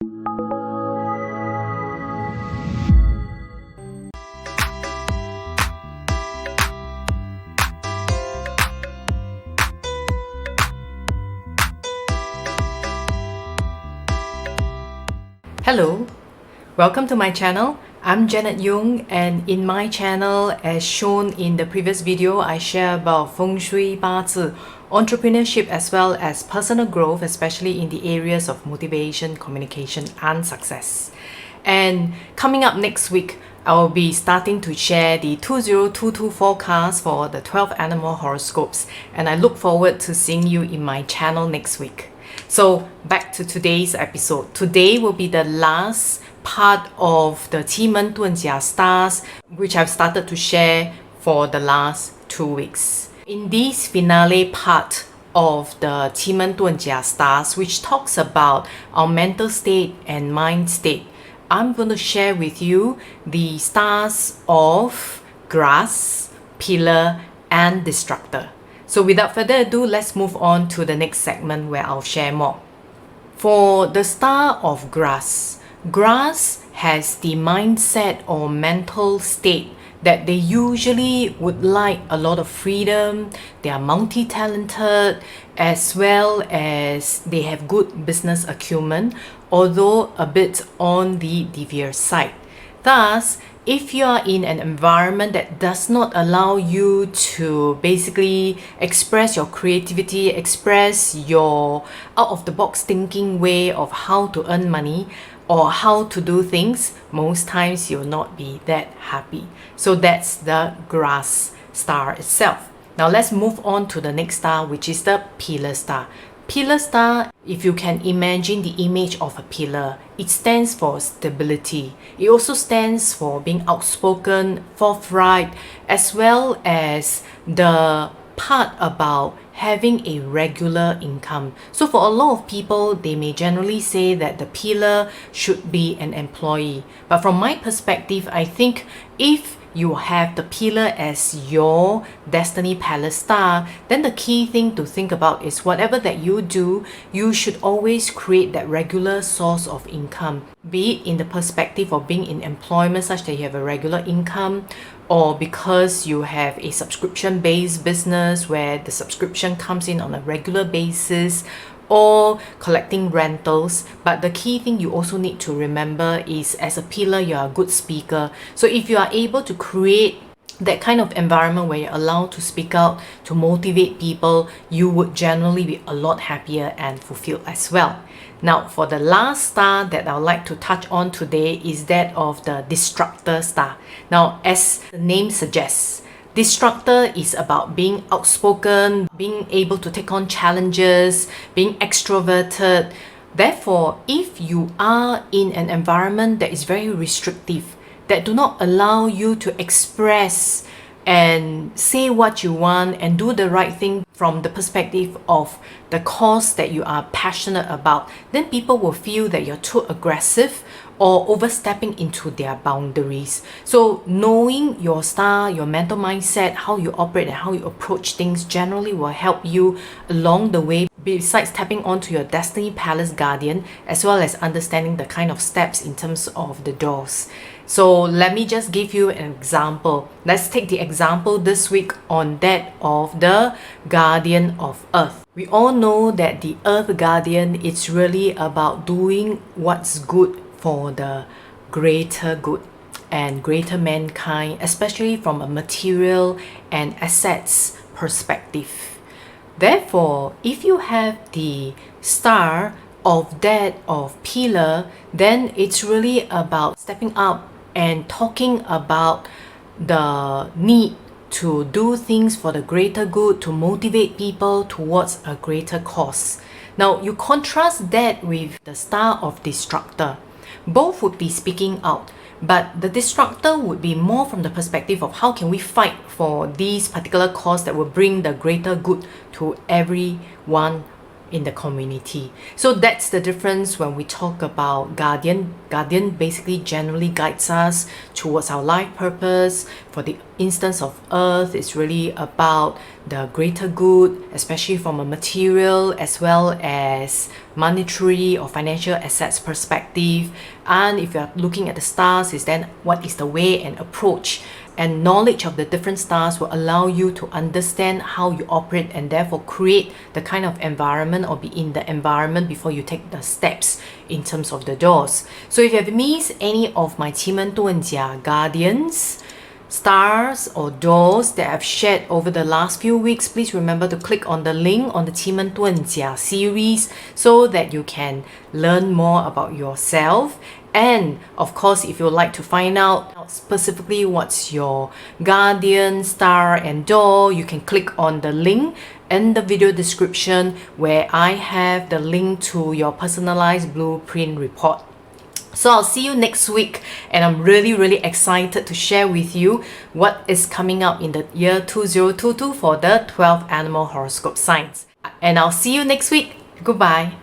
Hello, welcome to my channel. I'm Janet Yung, and in my channel, as shown in the previous video, I share about Feng Shui, Bazi, entrepreneurship as well as personal growth, especially in the areas of motivation, communication and success. And coming up next week, I will be starting to share the 2022 forecast for the 12 animal horoscopes, and I look forward to seeing you in my channel next week. So back to today's episode. Today will be the last part of the Qi Dun Jia stars, which I've started to share for the last 2 weeks. In this finale part of the Qi Dun Jia stars, which talks about our mental state and mind state, I'm going to share with you the stars of grass, pillar and destructor. So without further ado, let's move on to the next segment where I'll share more. For the star of grass, grass has the mindset or mental state that they usually would like a lot of freedom, they are multi-talented, as well as they have good business acumen, although a bit on the devious side. Thus, if you are in an environment that does not allow you to basically express your creativity, express your out-of-the-box thinking way of how to earn money or how to do things, most times you'll not be that happy. So that's the grass star itself. Now let's move on to the next star, which is the pillar star. Pillar star, if you can imagine the image of a pillar, it stands for stability. It also stands for being outspoken, forthright, as well as the part about having a regular income. So for a lot of people, they may generally say that the pillar should be an employee. But from my perspective, I think if you have the pillar as your destiny palace star, then the key thing to think about is whatever that you do, you should always create that regular source of income, be it in the perspective of being in employment such that you have a regular income, or because you have a subscription-based business where the subscription comes in on a regular basis, or collecting rentals. But the key thing you also need to remember is, as a pillar, you're a good speaker. So if you are able to create that kind of environment where you're allowed to speak out, to motivate people, you would generally be a lot happier and fulfilled as well. Now, for the last star that I would like to touch on today is that of the destructor star. Now, as the name suggests, destructor is about being outspoken, being able to take on challenges, being extroverted. Therefore, if you are in an environment that is very restrictive, that do not allow you to express and say what you want and do the right thing from the perspective of the cause that you are passionate about, then people will feel that you're too aggressive or overstepping into their boundaries. So knowing your star, your mental mindset, how you operate and how you approach things generally will help you along the way, besides tapping onto your destiny palace guardian, as well as understanding the kind of steps in terms of the doors. So let me just give you an example. Let's take the example this week on that of the guardian of earth. We all know that the earth guardian is really about doing what's good for the greater good and greater mankind, especially from a material and assets perspective. Therefore, if you have the star of that of pillar, then it's really about stepping up and talking about the need to do things for the greater good, to motivate people towards a greater cause. Now, you contrast that with the star of destructor. Both would be speaking out, but the destructor would be more from the perspective of how can we fight for these particular cause that will bring the greater good to everyone in the community. So that's the difference when we talk about guardian. Guardian basically generally guides us towards our life purpose. For the instance of Earth, it's really about the greater good, especially from a material as well as monetary or financial assets perspective. And if you're looking at the stars, is then what is the way and approach, and knowledge of the different stars will allow you to understand how you operate and therefore create the kind of environment or be in the environment before you take the steps in terms of the doors. So if you have missed any of my 奇门遁甲 guardians, stars or doors that I've shared over the last few weeks, please remember to click on the link on the 奇门遁甲 series so that you can learn more about yourself. And of course, if you would like to find out specifically what's your guardian, star and door, you can click on the link in the video description where I have the link to your personalized blueprint report. So I'll see you next week, and I'm really excited to share with you what is coming up in the year 2022 for the 12 animal horoscope signs. And I'll see you next week. Goodbye.